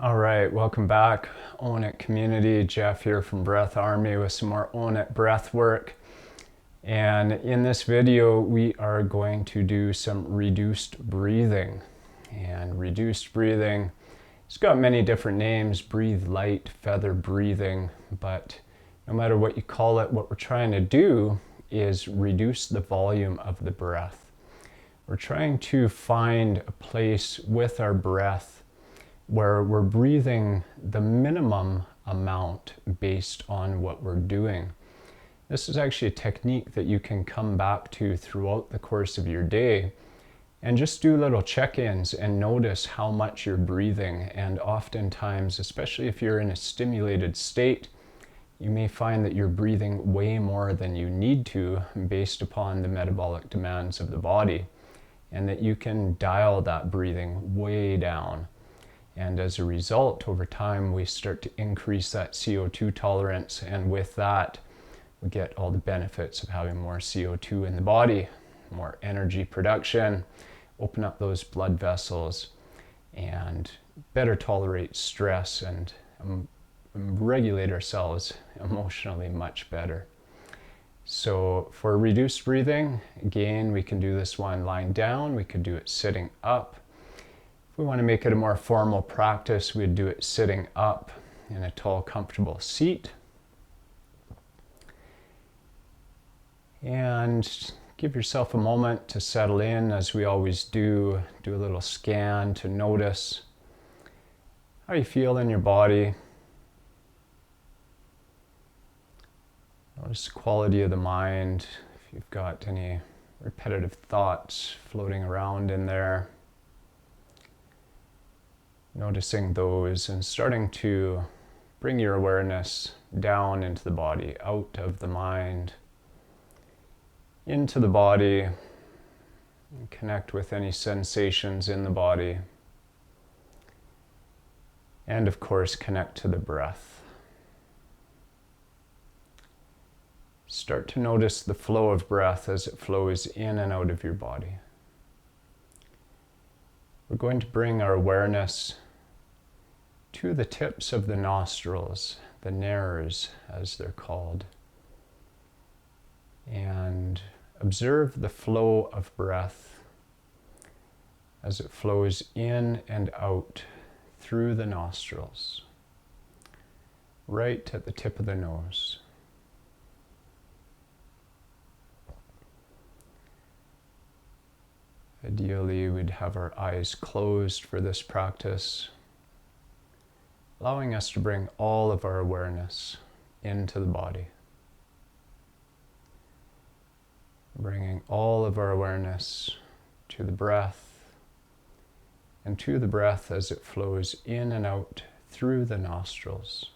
All right, welcome back, Own It community. Jeff here from Breath Army with some more Own It Breathwork. And in this video, we are going to do some reduced breathing. And reduced breathing, it's got many different names: breathe light, feather breathing. But no matter what you call it, what we're trying to do is reduce the volume of the breath. We're trying to find a place with our breath where we're breathing the minimum amount based on what we're doing. This is actually a technique that you can come back to throughout the course of your day and just do little check-ins and notice how much you're breathing. And oftentimes, especially if you're in a stimulated state, you may find that you're breathing way more than you need to based upon the metabolic demands of the body, and that you can dial that breathing way down. And as a result, over time, we start to increase that CO2 tolerance. And with that, we get all the benefits of having more CO2 in the body, more energy production, open up those blood vessels, and better tolerate stress and regulate ourselves emotionally much better. So for reduced breathing, again, we can do this one lying down. We could do it sitting up. If we want to make it a more formal practice, we'd do it sitting up in a tall, comfortable seat. And give yourself a moment to settle in, as we always do. Do a little scan to notice how you feel in your body. Notice the quality of the mind, if you've got any repetitive thoughts floating around in there. Noticing those and starting to bring your awareness down into the body, out of the mind, into the body, and connect with any sensations in the body. And of course, connect to the breath. Start to notice the flow of breath as it flows in and out of your body. We're going to bring our awareness to the tips of the nostrils, the nares as they're called, and observe the flow of breath as it flows in and out through the nostrils, right at the tip of the nose. Ideally, we'd have our eyes closed for this practice, allowing us to bring all of our awareness into the body. Bringing all of our awareness to the breath, and to the breath as it flows in and out through the nostrils.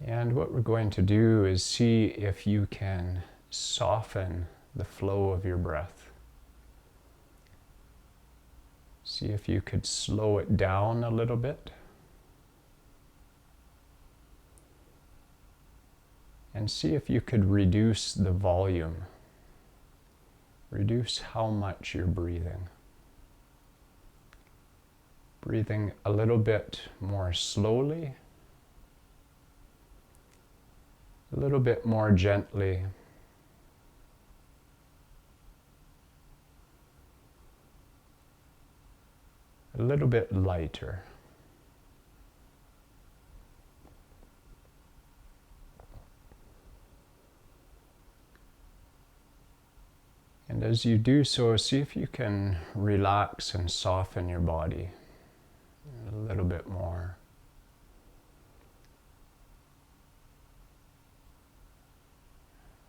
And what we're going to do is see if you can soften the flow of your breath. See if you could slow it down a little bit. And see if you could reduce the volume. Reduce how much you're breathing. Breathing a little bit more slowly. A little bit more gently. A little bit lighter. And as you do so, see if you can relax and soften your body a little bit more.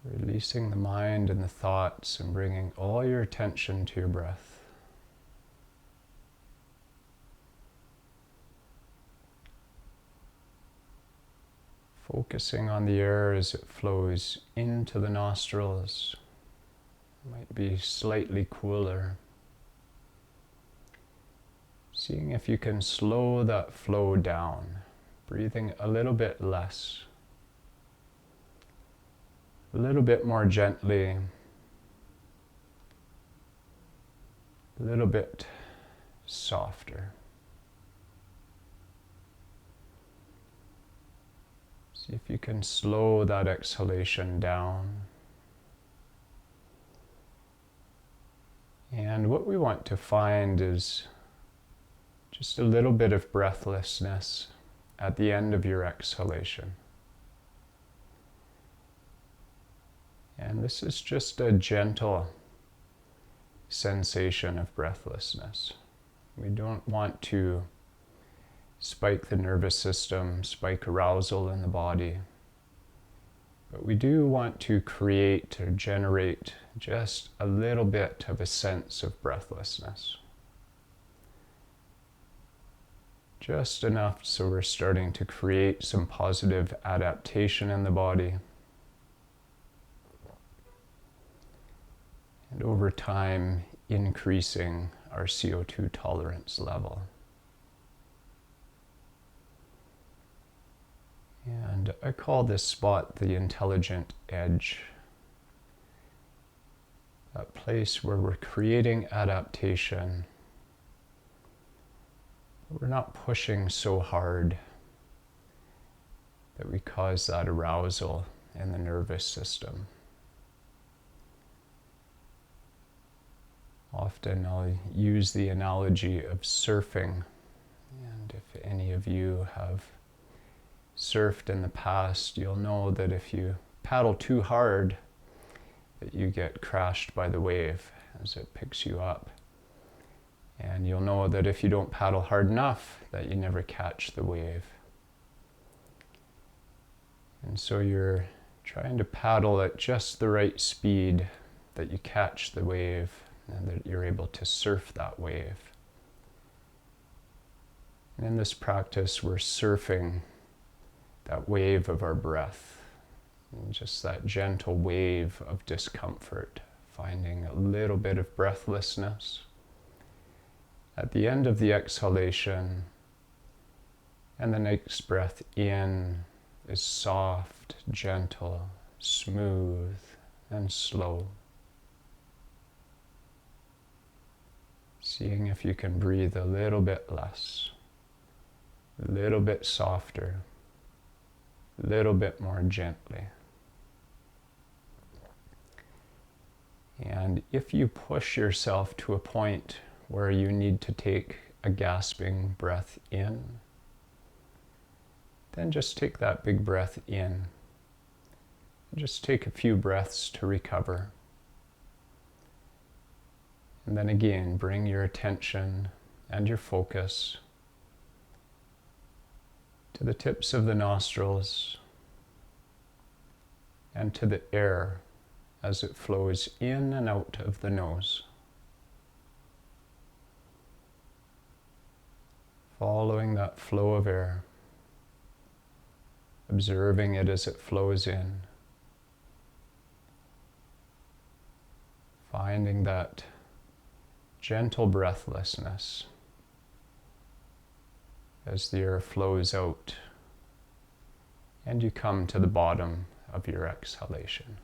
Releasing the mind and the thoughts and bringing all your attention to your breath. Focusing on the air as it flows into the nostrils. It might be slightly cooler. Seeing if you can slow that flow down, breathing a little bit less. A little bit more gently, a little bit softer. See if you can slow that exhalation down. And what we want to find is just a little bit of breathlessness at the end of your exhalation. And this is just a gentle sensation of breathlessness. We don't want to spike the nervous system, spike arousal in the body, but we do want to create or generate just a little bit of a sense of breathlessness. Just enough so we're starting to create some positive adaptation in the body. And over time, increasing our CO2 tolerance level. And I call this spot the intelligent edge. That place where we're creating adaptation. We're not pushing so hard that we cause that arousal in the nervous system. Often I'll use the analogy of surfing, and if any of you have surfed in the past, you'll know that if you paddle too hard, that you get crashed by the wave as it picks you up. And you'll know that if you don't paddle hard enough, that you never catch the wave. And so you're trying to paddle at just the right speed that you catch the wave and that you're able to surf that wave. And in this practice, we're surfing that wave of our breath, and just that gentle wave of discomfort, finding a little bit of breathlessness. At the end of the exhalation, and the next breath in is soft, gentle, smooth, and slow. Seeing if you can breathe a little bit less, a little bit softer, a little bit more gently. And if you push yourself to a point where you need to take a gasping breath in, then just take that big breath in. Just take a few breaths to recover. And then again, bring your attention and your focus to the tips of the nostrils and to the air as it flows in and out of the nose. Following that flow of air, observing it as it flows in, finding that gentle breathlessness as the air flows out and you come to the bottom of your exhalation.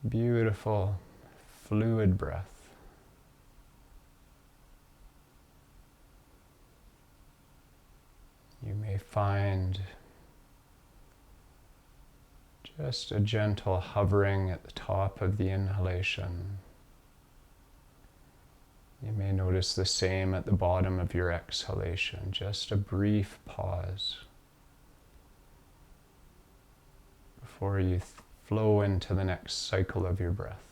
Beautiful, fluid breath. You may find just a gentle hovering at the top of the inhalation. You may notice the same at the bottom of your exhalation, just a brief pause before you flow into the next cycle of your breath.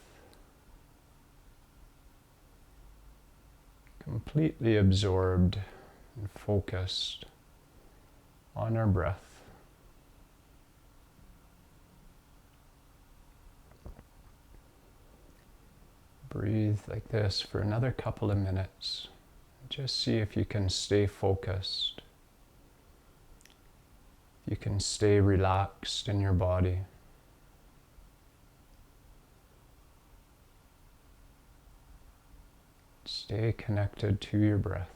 Completely absorbed and focused on our breath. Breathe like this for another couple of minutes. Just see if you can stay focused. You can stay relaxed in your body. Stay connected to your breath.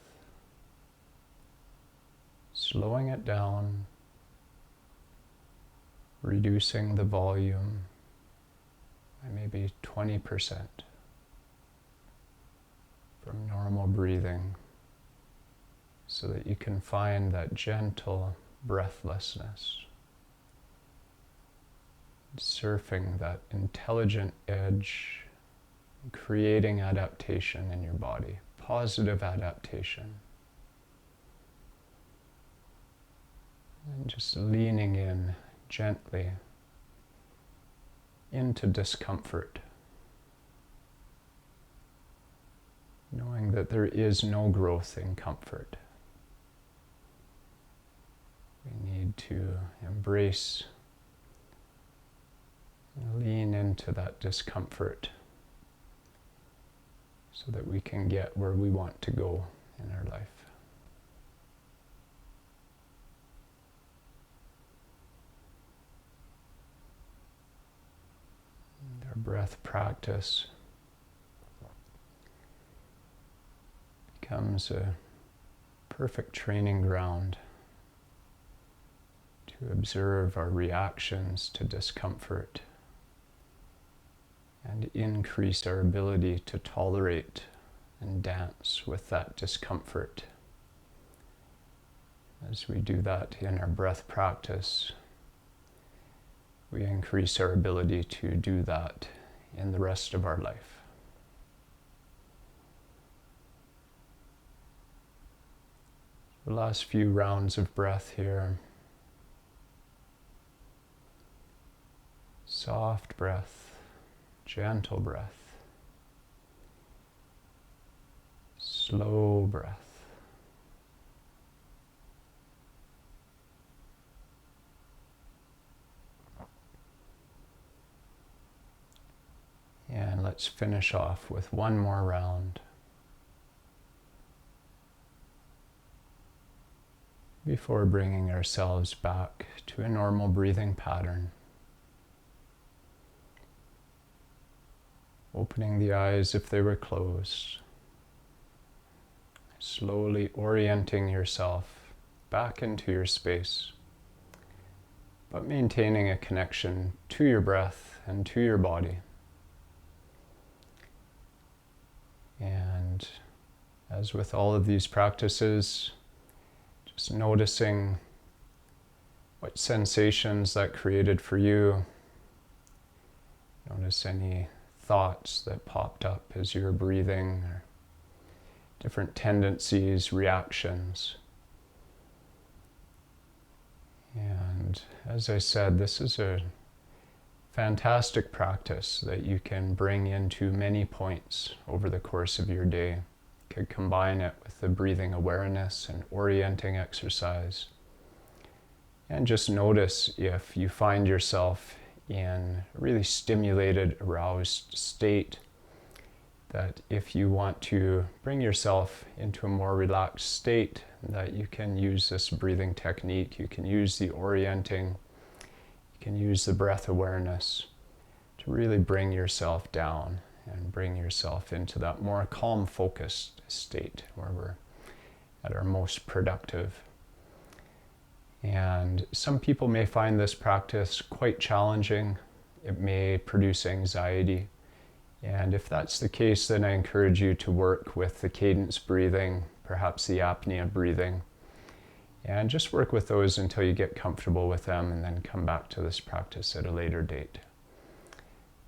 Slowing it down, reducing the volume, by maybe 20% from normal breathing, so that you can find that gentle breathlessness, surfing that intelligent edge, creating adaptation in your body, positive adaptation. And just leaning in gently into discomfort, knowing that there is no growth in comfort. We need to embrace and lean into that discomfort so that we can get where we want to go in our life. And our breath practice becomes a perfect training ground to observe our reactions to discomfort and increase our ability to tolerate and dance with that discomfort. As we do that in our breath practice, we increase our ability to do that in the rest of our life. The last few rounds of breath here. Soft breath, gentle breath, slow breath. And let's finish off with one more round. Before bringing ourselves back to a normal breathing pattern. Opening the eyes if they were closed. Slowly orienting yourself back into your space, but maintaining a connection to your breath and to your body. And as with all of these practices, just noticing what sensations that created for you. Notice any thoughts that popped up as you were breathing, or different tendencies, reactions. And as I said, this is a fantastic practice that you can bring into many points over the course of your day. You could combine it with the breathing awareness and orienting exercise. And just notice if you find yourself in a really stimulated, aroused state, that if you want to bring yourself into a more relaxed state, that you can use this breathing technique, you can use the orienting, you can use the breath awareness to really bring yourself down and bring yourself into that more calm, focused state where we're at our most productive. And some people may find this practice quite challenging. It may produce anxiety. And if that's the case, then I encourage you to work with the cadence breathing, perhaps the apnea breathing, and just work with those until you get comfortable with them, and then come back to this practice at a later date.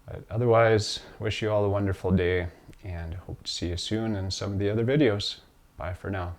But otherwise, wish you all a wonderful day, and hope to see you soon in some of the other videos. Bye for now.